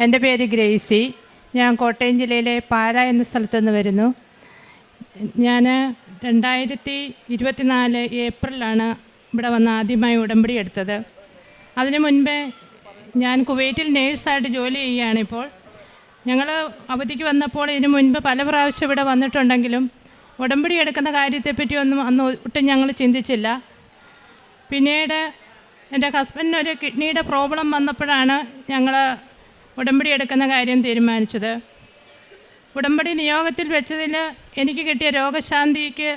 എൻ്റെ പേര് ഗ്രേസി. ഞാൻ കോട്ടയം ജില്ലയിലെ പാല എന്ന സ്ഥലത്ത് നിന്ന് വരുന്നു. ഞാൻ 2024 ഏപ്രിലാണ് ഇവിടെ വന്ന് ആദ്യമായി ഉടമ്പടി എടുത്തത്. അതിനു മുൻപേ ഞാൻ കുവൈറ്റിൽ നേഴ്സായിട്ട് ജോലി ചെയ്യുകയാണിപ്പോൾ. ഞങ്ങൾ അവധിക്ക് വന്നപ്പോൾ ഇതിനു മുൻപ് പല പ്രാവശ്യം ഇവിടെ വന്നിട്ടുണ്ടെങ്കിലും ഉടമ്പടി എടുക്കുന്ന കാര്യത്തെപ്പറ്റി ഒന്നും അന്ന് ഒട്ടും ഞങ്ങൾ ചിന്തിച്ചില്ല. പിന്നീട് എൻ്റെ ഹസ്ബൻഡിന് ഒരു കിഡ്നിയുടെ പ്രോബ്ലം വന്നപ്പോഴാണ് ഞങ്ങൾ ഉടമ്പടി എടുക്കുന്ന കാര്യം തീരുമാനിച്ചത്. ഉടമ്പടി നിയോഗത്തിൽ വെച്ചതിൽ എനിക്ക് കിട്ടിയ രോഗശാന്തിക്ക്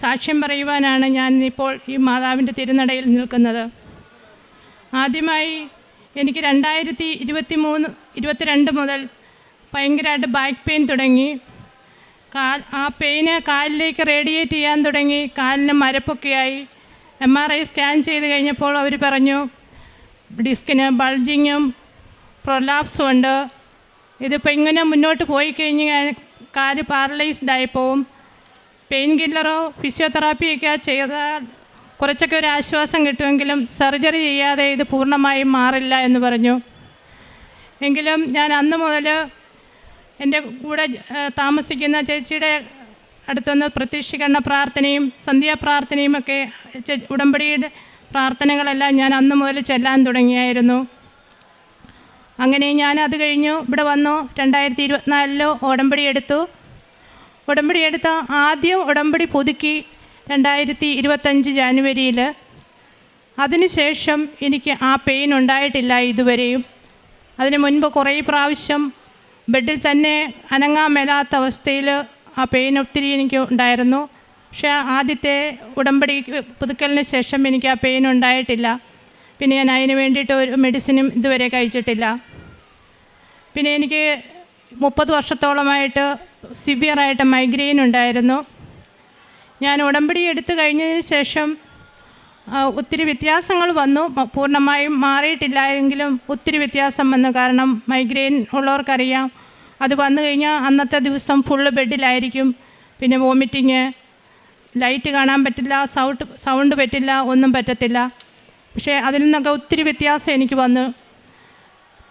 സാക്ഷ്യം പറയുവാനാണ് ഞാൻ ഇപ്പോൾ ഈ മാതാവിൻ്റെ തിരുനടയിൽ നിൽക്കുന്നത്. ആദ്യമായി എനിക്ക് 2022 മുതൽ ഭയങ്കരമായിട്ട് ബാക്ക് പെയിൻ തുടങ്ങി. ആ പെയിന് കാലിലേക്ക് റേഡിയേറ്റ് ചെയ്യാൻ തുടങ്ങി. കാലിന് മരപ്പൊക്കെയായി. MRI സ്കാൻ ചെയ്ത് കഴിഞ്ഞപ്പോൾ അവർ പറഞ്ഞു ഡിസ്കിന് ബൾജിങ്ങും പ്രൊലാപ്സും ഉണ്ട്. ഇതിപ്പോൾ ഇങ്ങനെ മുന്നോട്ട് പോയി കഴിഞ്ഞാൽ കാല് പാരലൈസ്ഡായി പോവും. പെയിൻ കില്ലറോ ഫിസിയോതെറാപ്പിയൊക്കെ ചെയ്താൽ കുറച്ചൊക്കെ ഒരു ആശ്വാസം കിട്ടുമെങ്കിലും സർജറി ചെയ്യാതെ ഇത് പൂർണ്ണമായും മാറില്ല എന്ന് പറഞ്ഞു. എങ്കിലും ഞാൻ അന്ന് മുതൽ എൻ്റെ കൂടെ താമസിക്കുന്ന ചേച്ചിയുടെ അടുത്തുനിന്ന് പ്രത്യക്ഷീകരണ പ്രാർത്ഥനയും സന്ധ്യാപ്രാർത്ഥനയും ഒക്കെ ഉടമ്പടിയുടെ പ്രാർത്ഥനകളെല്ലാം ഞാൻ അന്ന് മുതൽ ചെല്ലാൻ തുടങ്ങിയായിരുന്നു. അങ്ങനെ ഞാൻ അത് കഴിഞ്ഞു ഇവിടെ വന്നു. 2024 ഉടമ്പടി എടുത്തു. ഉടമ്പടി എടുത്ത ആദ്യം ഉടമ്പടി പുതുക്കി 2025 ജാനുവരിയിൽ. അതിനുശേഷം എനിക്ക് ആ പെയിൻ ഉണ്ടായിട്ടില്ല ഇതുവരെയും. അതിന് മുൻപ് കുറേ പ്രാവശ്യം ബെഡിൽ തന്നെ അനങ്ങാൻ മേലാത്ത അവസ്ഥയിൽ ആ പെയിൻ ഒത്തിരി എനിക്ക് ഉണ്ടായിരുന്നു. പക്ഷേ ആദ്യത്തെ ഉടമ്പടി പുതുക്കലിന് ശേഷം എനിക്ക് ആ പെയിൻ ഉണ്ടായിട്ടില്ല. പിന്നെ ഞാൻ അതിന് വേണ്ടിയിട്ട് ഒരു മെഡിസിനും ഇതുവരെ കഴിച്ചിട്ടില്ല. പിന്നെ എനിക്ക് 30 വർഷത്തോളമായിട്ട് സിവിയറായിട്ട് മൈഗ്രെയിൻ ഉണ്ടായിരുന്നു. ഞാൻ ഉടമ്പടി എടുത്തു കഴിഞ്ഞതിന് ശേഷം ഒത്തിരി വ്യത്യാസങ്ങൾ വന്നു. പൂർണ്ണമായും മാറിയിട്ടില്ല എങ്കിലും ഒത്തിരി വ്യത്യാസം വന്നു. കാരണം മൈഗ്രെയിൻ ഉള്ളവർക്കറിയാം, അത് വന്നു കഴിഞ്ഞാൽ അന്നത്തെ ദിവസം ഫുള്ള് ബെഡിലായിരിക്കും. പിന്നെ വോമിറ്റിങ്, ലൈറ്റ് കാണാൻ പറ്റില്ല, സൗണ്ട് പറ്റില്ല, ഒന്നും പറ്റത്തില്ല. പക്ഷേ അതിൽ നിന്നൊക്കെ ഒത്തിരി വ്യത്യാസം എനിക്ക് വന്നു.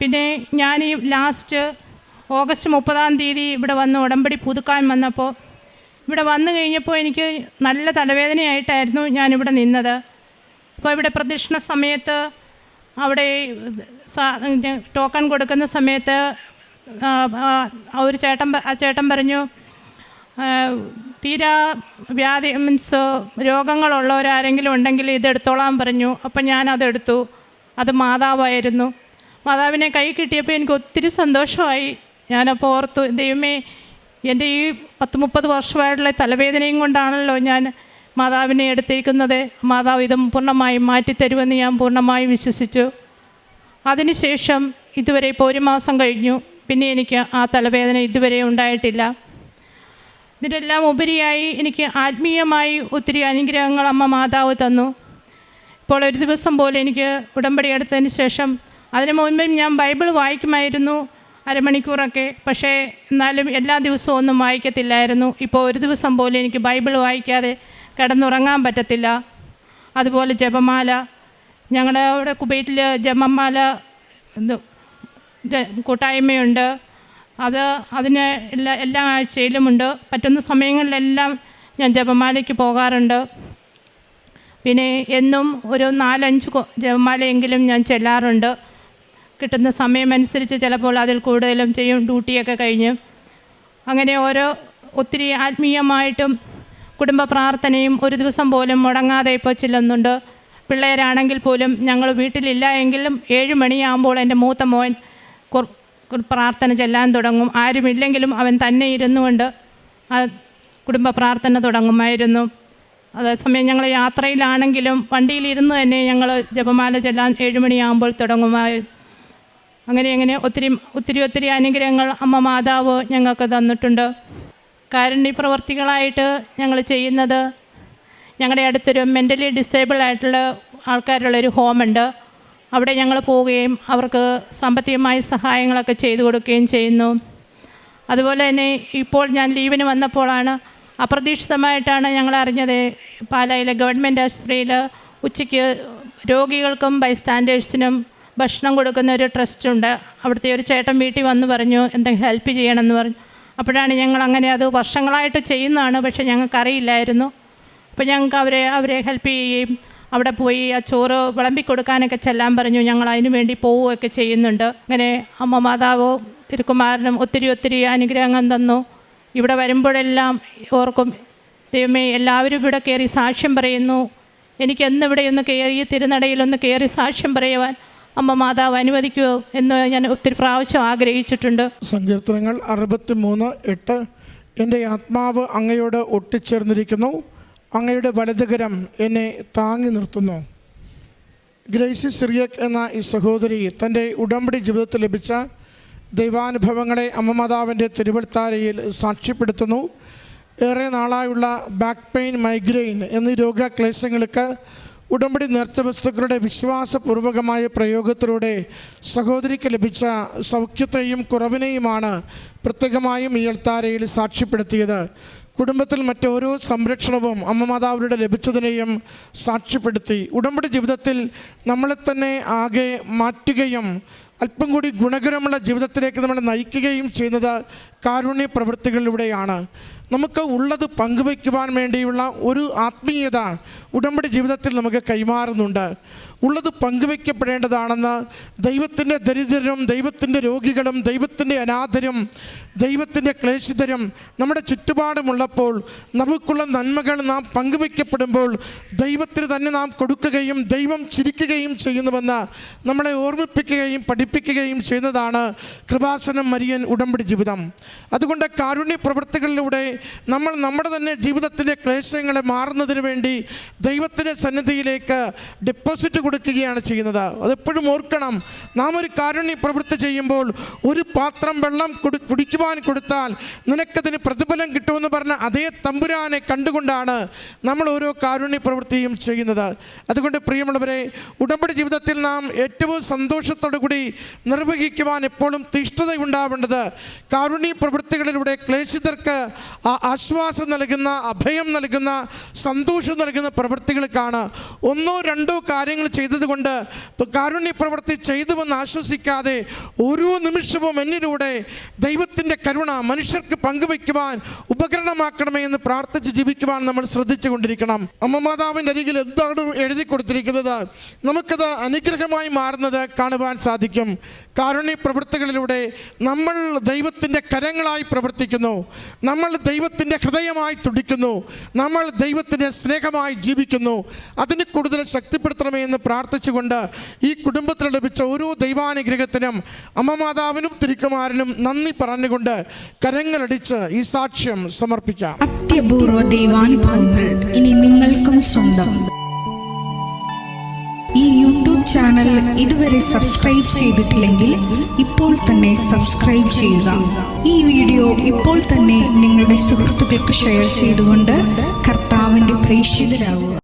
പിന്നെ ഞാൻ ഈ ലാസ്റ്റ് ഓഗസ്റ്റ് 30 ഇവിടെ വന്ന് ഉടമ്പടി പുതുക്കാൻ വന്നപ്പോൾ ഇവിടെ വന്നു കഴിഞ്ഞപ്പോൾ എനിക്ക് നല്ല തലവേദനയായിട്ടായിരുന്നു ഞാനിവിടെ നിന്നത്. അപ്പോൾ ഇവിടെ പ്രദക്ഷിണ സമയത്ത് അവിടെ ടോക്കൺ കൊടുക്കുന്ന സമയത്ത് ആ ചേട്ടൻ പറഞ്ഞു തീരാ വ്യാധി മീൻസ് രോഗങ്ങളുള്ളവരാരെങ്കിലും ഉണ്ടെങ്കിൽ ഇതെടുത്തോളാൻ പറഞ്ഞു. അപ്പം ഞാനതെടുത്തു. അത് മാതാവായിരുന്നു. മാതാവിനെ കൈ കിട്ടിയപ്പോൾ എനിക്ക് ഒത്തിരി സന്തോഷമായി. ഞാനപ്പോൾ ഓർത്തു, ദൈവമേ, എൻ്റെ ഈ 30 വർഷമായിട്ടുള്ള തലവേദനയും കൊണ്ടാണല്ലോ ഞാൻ മാതാവിനെ എടുത്തേക്കുന്നത്. മാതാവ് ഇത് പൂർണ്ണമായും മാറ്റിത്തരുമെന്ന് ഞാൻ പൂർണ്ണമായും വിശ്വസിച്ചു. അതിനുശേഷം ഇതുവരെ ഇപ്പോൾ 1 മാസം കഴിഞ്ഞു. പിന്നെ എനിക്ക് ആ തലവേദന ഇതുവരെ ഉണ്ടായിട്ടില്ല. ഇതിനെല്ലാം ഉപരിയായി എനിക്ക് ആത്മീയമായി ഒത്തിരി അനുഗ്രഹങ്ങൾ അമ്മ മാതാവ് തന്നു. ഇപ്പോൾ ഒരു ദിവസം പോലെ എനിക്ക് ഉടമ്പടി എടുത്തതിന് ശേഷം, അതിനു മുൻപും ഞാൻ ബൈബിൾ വായിക്കുമായിരുന്നു അരമണിക്കൂറൊക്കെ. പക്ഷേ എന്നാലും എല്ലാ ദിവസവും ഒന്നും വായിക്കത്തില്ലായിരുന്നു. ഇപ്പോൾ ഒരു ദിവസം പോലും എനിക്ക് ബൈബിൾ വായിക്കാതെ കിടന്നുറങ്ങാൻ പറ്റത്തില്ല. അതുപോലെ ജപമാല, ഞങ്ങളുടെ അവിടെ കുവൈറ്റിൽ ജപമാല കൂട്ടായ്മയുണ്ട്. അതിന് എല്ലാ ആഴ്ചയിലുമുണ്ട്. പറ്റുന്ന സമയങ്ങളിലെല്ലാം ഞാൻ ജപമാലയ്ക്ക് പോകാറുണ്ട്. പിന്നെ എന്നും ഒരു 4-5 ജപമാലയെങ്കിലും ഞാൻ ചെല്ലാറുണ്ട്. കിട്ടുന്ന സമയമനുസരിച്ച് ചിലപ്പോൾ അതിൽ കൂടുതലും ചെയ്യും, ഡ്യൂട്ടിയൊക്കെ കഴിഞ്ഞ്. അങ്ങനെ ഒത്തിരി ആത്മീയമായിട്ടും കുടുംബ പ്രാർത്ഥനയും ഒരു ദിവസം പോലും മുടങ്ങാതെ ഇപ്പോൾ ചെല്ലുന്നുണ്ട്. പിള്ളേരാണെങ്കിൽ പോലും ഞങ്ങൾ വീട്ടിലില്ല എങ്കിലും 7 മണിയാകുമ്പോൾ എൻ്റെ മൂത്ത മോൻ പ്രാർത്ഥന ചെല്ലാൻ തുടങ്ങും. ആരുമില്ലെങ്കിലും അവൻ തന്നെ ഇരുന്നു കൊണ്ട് കുടുംബ പ്രാർത്ഥന തുടങ്ങുമായിരുന്നു. അതേസമയം ഞങ്ങൾ യാത്രയിലാണെങ്കിലും വണ്ടിയിലിരുന്ന് തന്നെ ഞങ്ങൾ ജപമാല ചെല്ലാൻ 7 മണിയാകുമ്പോൾ തുടങ്ങുമായിരുന്നു. അങ്ങനെ ഒത്തിരി അനുഗ്രഹങ്ങൾ അമ്മ മാതാവ് ഞങ്ങൾക്ക് തന്നിട്ടുണ്ട്. കാരുണ്യ പ്രവർത്തികളായിട്ട് ഞങ്ങൾ ചെയ്യുന്നത്, ഞങ്ങളുടെ അടുത്തൊരു മെൻ്റലി ഡിസേബിൾ ആയിട്ടുള്ള ആൾക്കാരുള്ളൊരു ഹോമുണ്ട്. അവിടെ ഞങ്ങൾ പോവുകയും അവർക്ക് സാമ്പത്തികമായ സഹായങ്ങളൊക്കെ ചെയ്തു കൊടുക്കുകയും ചെയ്യുന്നു. അതുപോലെ തന്നെ ഇപ്പോൾ ഞാൻ ലീവിന് വന്നപ്പോഴാണ് അപ്രതീക്ഷിതമായിട്ടാണ് ഞങ്ങൾ അറിഞ്ഞത്, പാലായിലെ ഗവൺമെൻറ് ആശുപത്രിയിൽ ഉച്ചയ്ക്ക് രോഗികൾക്കും ബൈസ്റ്റാൻഡേഴ്സിനും ഭക്ഷണം കൊടുക്കുന്ന ഒരു ട്രസ്റ്റ് ഉണ്ട്. അവിടുത്തെ ഒരു ചേട്ടൻ വീട്ടിൽ വന്ന് പറഞ്ഞു എന്തെങ്കിലും ഹെൽപ്പ് ചെയ്യണമെന്ന് പറഞ്ഞു. അപ്പോഴാണ് ഞങ്ങൾ അങ്ങനെ അത് വർഷങ്ങളായിട്ട് ചെയ്യുന്നതാണ്, പക്ഷേ ഞങ്ങൾക്കറിയില്ലായിരുന്നു. അപ്പോൾ ഞങ്ങൾക്ക് അവരെ ഹെൽപ്പ് ചെയ്യുകയും അവിടെ പോയി ആ ചോറ് വിളമ്പി കൊടുക്കാനൊക്കെ ചെല്ലാൻ പറഞ്ഞു. ഞങ്ങൾ അതിനു വേണ്ടി പോവുകയൊക്കെ ചെയ്യുന്നുണ്ട്. അങ്ങനെ അമ്മ മാതാവ് തിരുക്കുമാരനും ഒത്തിരി അനുഗ്രഹങ്ങൾ തന്നു. ഇവിടെ വരുമ്പോഴെല്ലാം ഓർക്കും, ദൈവമേ എല്ലാവരും ഇവിടെ കയറി സാക്ഷ്യം പറയുന്നു, എനിക്ക് എന്നിവിടെയൊന്ന് കയറി തിരുനടയിലൊന്ന് കയറി സാക്ഷ്യം പറയുവാൻ അമ്മ മാതാവ് അനുവദിക്കുമോ എന്ന് ഞാൻ ഒത്തിരി പ്രാവശ്യം ആഗ്രഹിച്ചിട്ടുണ്ട്. സങ്കീർത്തനങ്ങൾ 63:8 എൻ്റെ ആത്മാവ് അങ്ങയോട് ഒട്ടിച്ചേർന്നിരിക്കുന്നു, അങ്ങയുടെ വലതുകരം എന്നെ താങ്ങി നിർത്തുന്നു. ഗ്രേസി സിറിയക് എന്ന ഈ സഹോദരി തൻ്റെ ഉടമ്പടി ജീവിതത്തിൽ ലഭിച്ച ദൈവാനുഭവങ്ങളെ അമ്മ മാതാവിൻ്റെ തിരുവൽത്താരയിൽ സാക്ഷ്യപ്പെടുത്തുന്നു. ഏറെ നാളായുള്ള ബാക്ക് പെയിൻ, മൈഗ്രെയിൻ എന്നീ രോഗക്ലേശങ്ങൾക്ക് ഉടമ്പടി നേർച്ച വസ്തുക്കളുടെ വിശ്വാസപൂർവകമായ പ്രയോഗത്തിലൂടെ സഹോദരിക്ക് ലഭിച്ച സൗഖ്യത്തെയും കുറവിനെയുമാണ് പ്രത്യേകമായും ഈ അൾത്താരയിൽ സാക്ഷ്യപ്പെടുത്തിയത്. കുടുംബത്തിൽ മറ്റോരോ സംരക്ഷണവും അമ്മ മാതാവിലൂടെ ലഭിച്ചതിനെയും സാക്ഷ്യപ്പെടുത്തി. ഉടമ്പടി ജീവിതത്തിൽ നമ്മളെ തന്നെ ആകെ മാറ്റുകയും അല്പം കൂടി ഗുണകരമുള്ള ജീവിതത്തിലേക്ക് നമ്മളെ നയിക്കുകയും ചെയ്യുന്നത് കാരുണ്യ പ്രവൃത്തികളിലൂടെയാണ്. നമുക്ക് ഉള്ളത് പങ്കുവയ്ക്കുവാൻ വേണ്ടിയുള്ള ഒരു ആത്മീയത ഉടമ്പടി ജീവിതത്തിൽ നമുക്ക് കൈമാറുന്നുണ്ട്. ഉള്ളത് പങ്കുവയ്ക്കപ്പെടേണ്ടതാണെന്ന് ദൈവത്തിൻ്റെ ദരിദ്രരും ദൈവത്തിൻ്റെ രോഗികളും ദൈവത്തിൻ്റെ അനാഥരും ദൈവത്തിൻ്റെ ക്ലേശിതരും നമ്മുടെ ചുറ്റുപാടുമുള്ളപ്പോൾ നമുക്കുള്ള നന്മകൾ നാം പങ്കുവയ്ക്കപ്പെടുമ്പോൾ ദൈവത്തിന് തന്നെ നാം കൊടുക്കുകയും ദൈവം ചിരിക്കുകയും ചെയ്യുന്നുവെന്ന് നമ്മളെ ഓർമ്മിപ്പിക്കുകയും പഠിപ്പിക്കുകയും ചെയ്യുന്നതാണ് കൃപാസനം മരിയൻ ഉടമ്പടി ജീവിതം. അതുകൊണ്ട് കാരുണ്യ പ്രവൃത്തികളിലൂടെ നമ്മൾ നമ്മുടെ തന്നെ ജീവിതത്തിൻ്റെ ക്ലേശങ്ങളെ മാറുന്നതിന് വേണ്ടി ദൈവത്തിൻ്റെ സന്നിധിയിലേക്ക് ഡെപ്പോസിറ്റ് കൊടുക്കുകയാണ് ചെയ്യുന്നത്. അതെപ്പോഴും ഓർക്കണം. നാം ഒരു കാരുണ്യ പ്രവൃത്തി ചെയ്യുമ്പോൾ ഒരു പാത്രം വെള്ളം കുടിക്കുവാൻ കൊടുത്താൽ നിനക്കതിന് പ്രതിഫലം കിട്ടുമെന്ന് പറഞ്ഞ അതേ തമ്പുരാനെ കണ്ടുകൊണ്ടാണ് നമ്മൾ ഓരോ കാരുണ്യ പ്രവൃത്തിയും ചെയ്യുന്നത്. അതുകൊണ്ട് പ്രിയമുള്ളവരെ, ഉടമ്പടി ജീവിതത്തിൽ നാം ഏറ്റവും സന്തോഷത്തോടു കൂടി നിർവഹിക്കുവാൻ എപ്പോഴും തീഷ്ണതയുണ്ടാവേണ്ടത് കാരുണ്യ പ്രവൃത്തികളിലൂടെ ക്ലേശിതർക്ക് ആശ്വാസം നൽകുന്ന, അഭയം നൽകുന്ന, സന്തോഷം നൽകുന്ന പ്രവൃത്തികൾക്കാണ്. 1-2 കാര്യങ്ങൾ ചെയ്തതുകൊണ്ട് കാരുണ്യ പ്രവൃത്തി ചെയ്തുവെന്ന് ആശ്വസിക്കാതെ ഓരോ നിമിഷവും എന്നിലൂടെ ദൈവത്തിൻ്റെ കരുണ മനുഷ്യർക്ക് പങ്കുവയ്ക്കുവാൻ ഉപകരണമാക്കണമേ എന്ന് പ്രാർത്ഥിച്ച് ജീവിക്കുവാൻ നമ്മൾ ശ്രദ്ധിച്ചു കൊണ്ടിരിക്കണം. അമ്മ മാതാവിൻ്റെ അരികിൽ എന്താണ് എഴുതി കൊടുത്തിരിക്കുന്നത് നമുക്കത് അനുഗ്രഹമായി മാറുന്നത് കാണുവാൻ സാധിക്കും. കാരുണ്യ പ്രവൃത്തികളിലൂടെ നമ്മൾ ദൈവത്തിൻ്റെ കരങ്ങളായി പ്രവർത്തിക്കുന്നു, നമ്മൾ ദൈവത്തിൻ്റെ ഹൃദയമായി തുടിക്കുന്നു, നമ്മൾ ദൈവത്തിൻ്റെ സ്നേഹമായി ജീവിക്കുന്നു. അതിന് കൂടുതൽ ശക്തിപ്പെടുത്തണമേ എന്ന് പ്രാർത്ഥിച്ചുകൊണ്ട് ഈ കുടുംബത്തിൽ ലഭിച്ച ഓരോ ദൈവാനുഗ്രഹത്തിനും അമ്മ മാതാവിനും തിരുക്കുമാരനും നന്ദി പറഞ്ഞുകൊണ്ട് കരങ്ങളടിച്ച് ഈ സാക്ഷ്യം സമർപ്പിക്കാം. അത്യപൂർവ ദൈവാനുഭവങ്ങൾ ഇനി നിങ്ങൾക്കും സ്വന്തം. ഈ യൂട്യൂബ് ചാനൽ ഇതുവരെ സബ്സ്ക്രൈബ് ചെയ്തിട്ടില്ലെങ്കിൽ ഇപ്പോൾ തന്നെ സബ്സ്ക്രൈബ് ചെയ്യുക. ഈ വീഡിയോ ഇപ്പോൾ തന്നെ നിങ്ങളുടെ സുഹൃത്തുക്കൾക്ക് ഷെയർ ചെയ്തുകൊണ്ട് കർത്താവിൻ്റെ പ്രേക്ഷിതരാകുക.